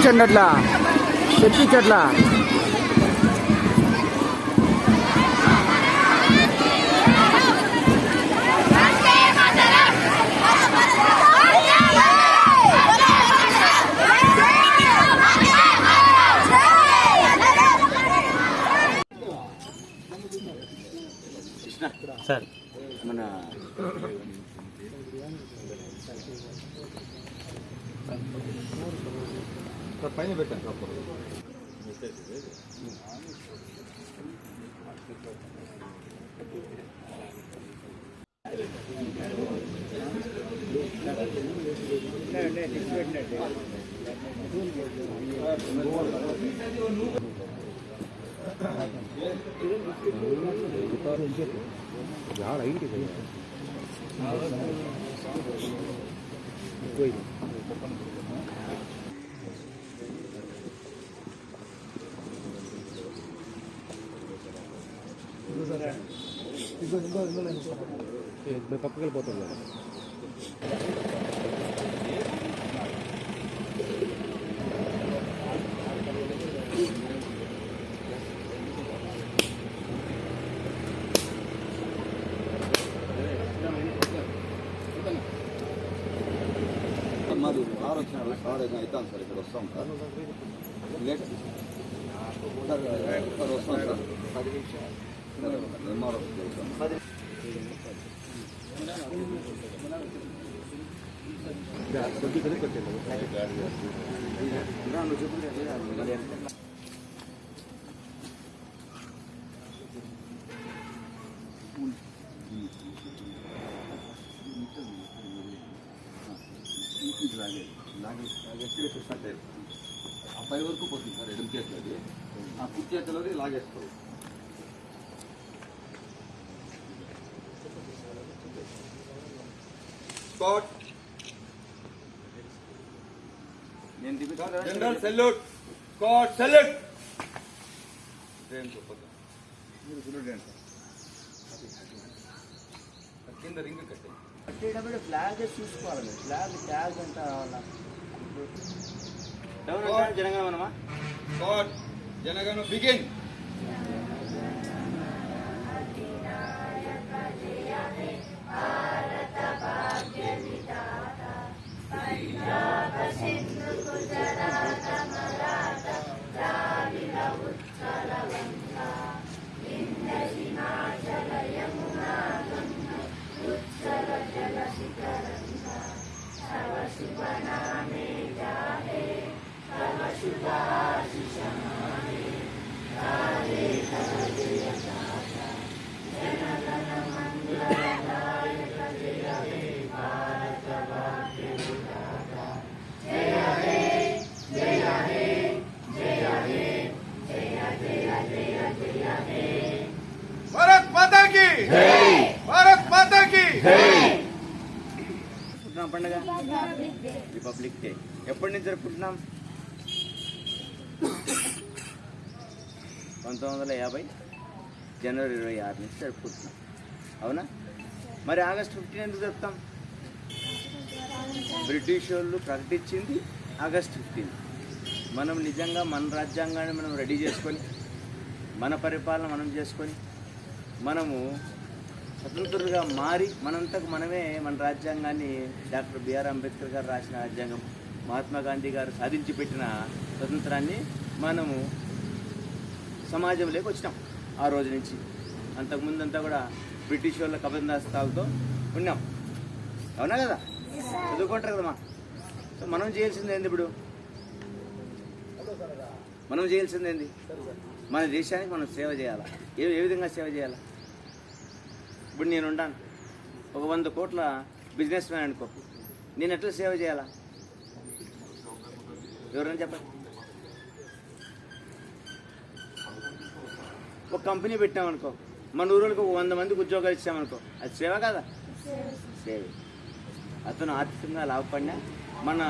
తెప్పించండి, అట్లా తెప్పించట్లా. సార్ మన పైన పెట్టాను పక్కకి వెళ్ళిపోతుంది కదా. మాది కార్ వచ్చిన కార్ ఏదైనా అవుతాను సార్, ఇక్కడ వస్తాం సార్. లేట్ సార్ వస్తాం సార్. ఎంఆర్ఓ లాగేస్తే ఆ పై వరకు పోతుంది సార్. ఎడం చేతులది ఆ కుడి చేతులది లాగేస్తుంది. Spot general salute. Squad salute. కింద రింగ్ కట్టేటప్పుడు ఫ్లాగ్ చూసుకోవాలి. ఫ్లాగ్ ట్యాగ్ అంతా జనగణమనమా. Squad Jana Gana begin. భారత్ మాతా కీ జై. భారత్ మాతా కీ జై. పండుగ రిపబ్లిక్ డే ఎప్పటి నుంచి జరుపుకుంటున్నాం? 1950 జనవరి 26 నుంచి జరుపుకుంటున్నాం. అవునా? మరి ఆగస్టు 15 ఎందుకు జరుపుతాం? బ్రిటిష్ వాళ్ళు ప్రకటించింది ఆగస్టు 15. మనం నిజంగా మన రాజ్యాంగాన్ని మనం రెడీ చేసుకొని మన పరిపాలన మనం చేసుకొని మనము స్వతంత్రులుగా మారి మనంతకు మనమే మన రాజ్యాంగాన్ని డాక్టర్ బిఆర్ అంబేద్కర్ గారు రాసిన రాజ్యాంగం, మహాత్మా గాంధీ గారు సాధించి పెట్టిన స్వతంత్రాన్ని మనము సమాజంలోకి వచ్చినాం. ఆ రోజు నుంచి అంతకుముందంతా కూడా బ్రిటిష్ వాళ్ళ కబందాస్తాలతో ఉన్నాం. అవునా కదా? చదువుకుంటారు కదమ్మా. సో మనం చేయాల్సింది ఏంది? ఇప్పుడు మనం చేయాల్సింది ఏంది? మన దేశానికి మనం సేవ చేయాలా. ఏ విధంగా సేవ చేయాలా? ఇప్పుడు నేను ఉంటాను, ఒక 100 కోట్ల బిజినెస్ మ్యాన్ అనుకో, నేను ఎట్లా సేవ చేయాలా? ఎవరైనా చెప్పండి. ఒక కంపెనీ పెట్టామనుకో, మన ఊళ్ళకి ఒక 100 మందికి ఉద్యోగాలు ఇచ్చామనుకో, అది సేవ కదా? సేవ. అతను ఆర్థికంగా లాభపడినా మన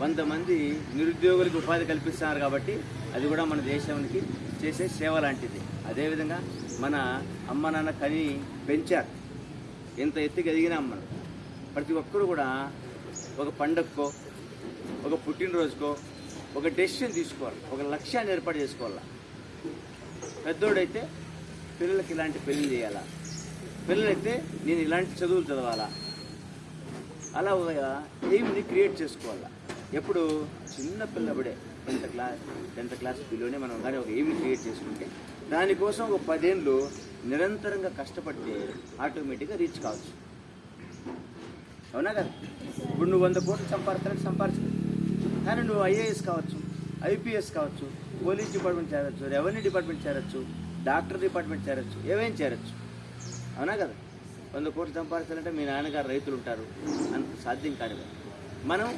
100 మంది నిరుద్యోగులకు ఉపాధి కల్పిస్తున్నారు కాబట్టి అది కూడా మన దేశానికి చేసే సేవ లాంటిది. అదేవిధంగా మన అమ్మ నాన్న కని పెంచారు, ఎంత ఎత్తుకి ఎదిగినాం మనం. ప్రతి ఒక్కరు కూడా ఒక పండగకో, ఒక పుట్టినరోజుకో, ఒక డెసిషన్ తీసుకోవాలి, ఒక లక్ష్యాన్ని ఏర్పాటు చేసుకోవాలా. పెద్దోడైతే పిల్లలకి ఇలాంటి పెళ్లి చేయాలా, పిల్లలైతే నేను ఇలాంటి చదువులు చదవాలా, అలా ఒక ఎయిమ్ని క్రియేట్ చేసుకోవాలా. ఎప్పుడు చిన్న పిల్లబడే 10th క్లాస్ పిల్లోనే మనం కానీ ఒక ఎయిమ్ని క్రియేట్ చేసుకుంటే దానికోసం ఒక 10 ఏళ్ళు నిరంతరంగా కష్టపడితే ఆటోమేటిక్గా రీచ్ కావచ్చు. అవునా కదా? ఇప్పుడు నువ్వు 100 కోట్లు సంపాదించలేదు, కానీ నువ్వు ఐఏఎస్ కావచ్చు, ఐపీఎస్ కావచ్చు, పోలీస్ డిపార్ట్మెంట్ చేరచ్చు, రెవెన్యూ డిపార్ట్మెంట్ చేరచ్చు, డాక్టర్ డిపార్ట్మెంట్ చేరచ్చు, ఏవైనా చేరచ్చు. అవునా కదా? 100 కోట్లు సంపాదించాలంటే మీ నాన్నగారు రైతులు ఉంటారు, అంత సాధ్యం కాదు. మనం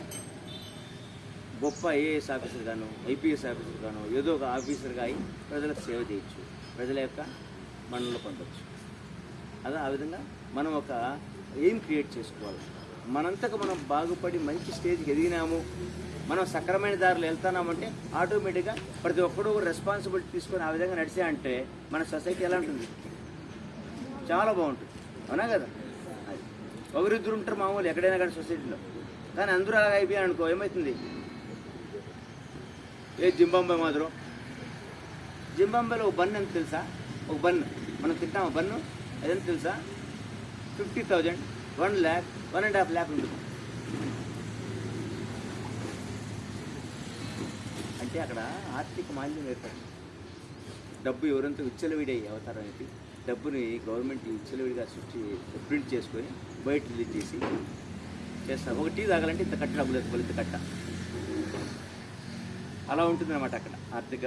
గొప్ప ఐఏఎస్ ఆఫీసర్ గాను, ఐపీఎస్ ఆఫీసర్ గాను, ఏదో ఒక ఆఫీసర్గా అయి ప్రజలకు సేవ చేయొచ్చు, ప్రజల యొక్క మన్ననలు పొందవచ్చు. అలా ఆ విధంగా మనం ఒక ఎయిమ్ క్రియేట్ చేసుకోవాలి. మనంతకు మనం బాగుపడి మంచి స్టేజ్కి ఎదిగినాము, మనం సక్రమైన దారిలో వెళ్తున్నామంటే ఆటోమేటిక్గా ప్రతి ఒక్కరు రెస్పాన్సిబిలిటీ తీసుకొని ఆ విధంగా నడిచే అంటే మన సొసైటీ ఎలా ఉంటుంది? చాలా బాగుంటుంది. అవునా కదా? అది ఒకరిద్దరు ఉంటారు మామూలు ఎక్కడైనా కానీ సొసైటీలో, కానీ అందరూ అలాగ అయిపోయాను అనుకో, ఏమవుతుంది? జింబాంబే మాదిరం. జింబాంబేలో ఒక బన్ను ఎంత తెలుసా? ఒక బన్ను మనం తింటాము, బన్ను అదెంత తెలుసా? 50,000, 1 lakh, 1.5 lakh ఉంటుంది. అంటే అక్కడ ఆర్థిక మాల్యం ఏర్పడింది. డబ్బు ఎవరంతా విచ్చలవిడి అవుతారు అనేది డబ్బుని గవర్నమెంట్ విచ్చలవిడిగా ప్రింట్ చేసుకొని బయట రిలీజ్ చేసి చేస్తారు. ఒక టీ తాగాలంటే ఇంత కట్ట డబ్బులు ఎత్తుకోవాలి, ఇంత కట్ట. అలా ఉంటుందన్నమాట అక్కడ ఆర్థిక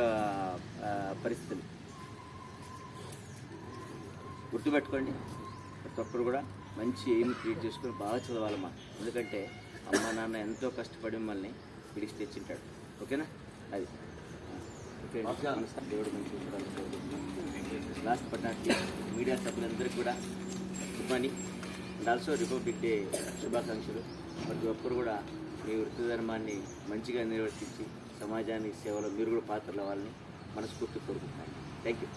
పరిస్థితులు. గుర్తుపెట్టుకోండి, ప్రతి ఒక్కరు కూడా మంచి ఎయిమ్ క్రియేట్ చేసుకొని బాగా చదవాలమ్మా. ఎందుకంటే అమ్మ నాన్న ఎంతో కష్టపడి మిమ్మల్ని పిలిచి తెచ్చింటాడు. ఓకేనా? అది ఓకే. దేవుడు మంచి లాస్ట్ బట్ నాట్ మీడియా సభ్యులందరికీ కూడా good morning and also republic day శుభాకాంక్షలు. ప్రతి ఒక్కరు కూడా మీ వృత్తి ధర్మాన్ని మంచిగా నిర్వర్తించి సమాజానికి సేవలో మీరు కూడా పాత్రలు అవ్వాలని మనస్ఫూర్తి కోరుకుంటున్నాను. Thank you.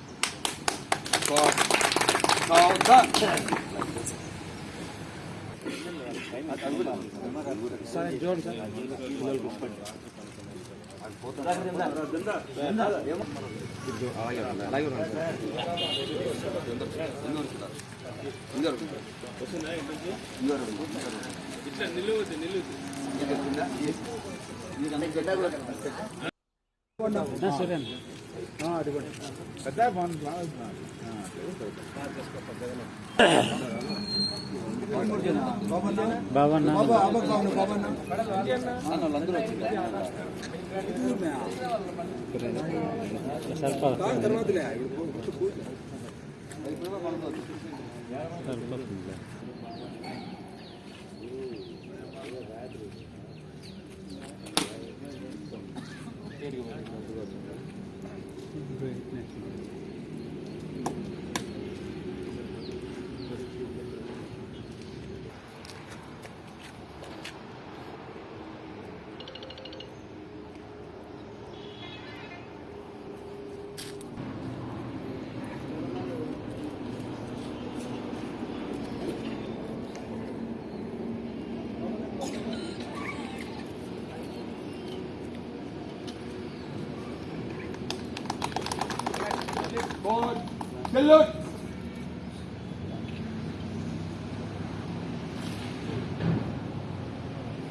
Salute!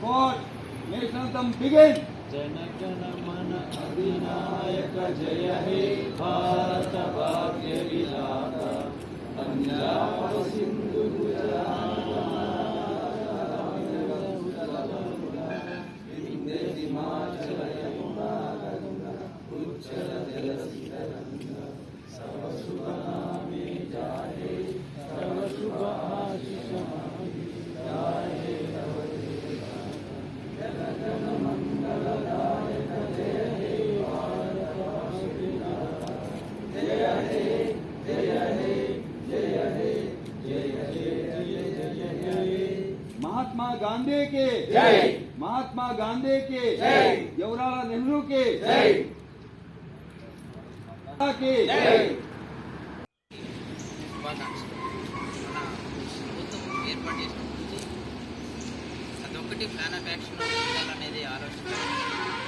God, nation anthem begin. Jana Jana Mana Adinayaka Jaya He Bharata Bhagya Vidhata Punjab Sindhu Gujarat Vindhya Himachala Yamuna Ganga Uchala Jalasita Ganga Sava Shubha Name Jaye Sava Shubha Ashisha Mani Jaye Sava Jana Jana Mangala Dayaka Jaya He Bharata Bhagya Vidhata Jaya He Jaya He Jaya He Jaya He Jaya He Mahatma Gandhi के जय। महात्मा गांधी के जय। जवाहरलाल नेहरू के जय। के जय। శుభాకాంక్షలు. మన ప్రభుత్వం ఏర్పాటు చేసినప్పటి నుంచి ప్రతి ఒక్కటి ప్లాన్ ఆఫ్ యాక్షన్ ఉండాలనేది ఆలోచన.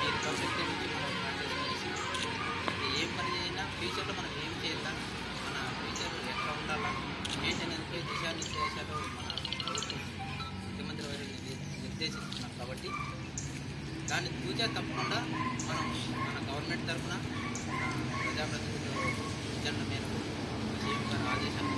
మీరు భవిష్యత్తు నుంచి మనం ప్లాన్ చేసుకునేసి ఏ పని చేసినా ఫ్యూచర్లో మనం ఏం చేద్దాం, మన ఫ్యూచర్ ఎట్లా ఉండాలా ఏంటనేదిపై దిశానిర్దేశాలు మన ప్రభుత్వం ముఖ్యమంత్రి వారు నిర్దేశిస్తున్నారు. కాబట్టి దాన్ని తూచా తప్పకుండా మనం మన గవర్నమెంట్ తరఫున ప్రజాప్రతినిధుల సూచనల మేరకు సీఎం గారి ఆదేశాలు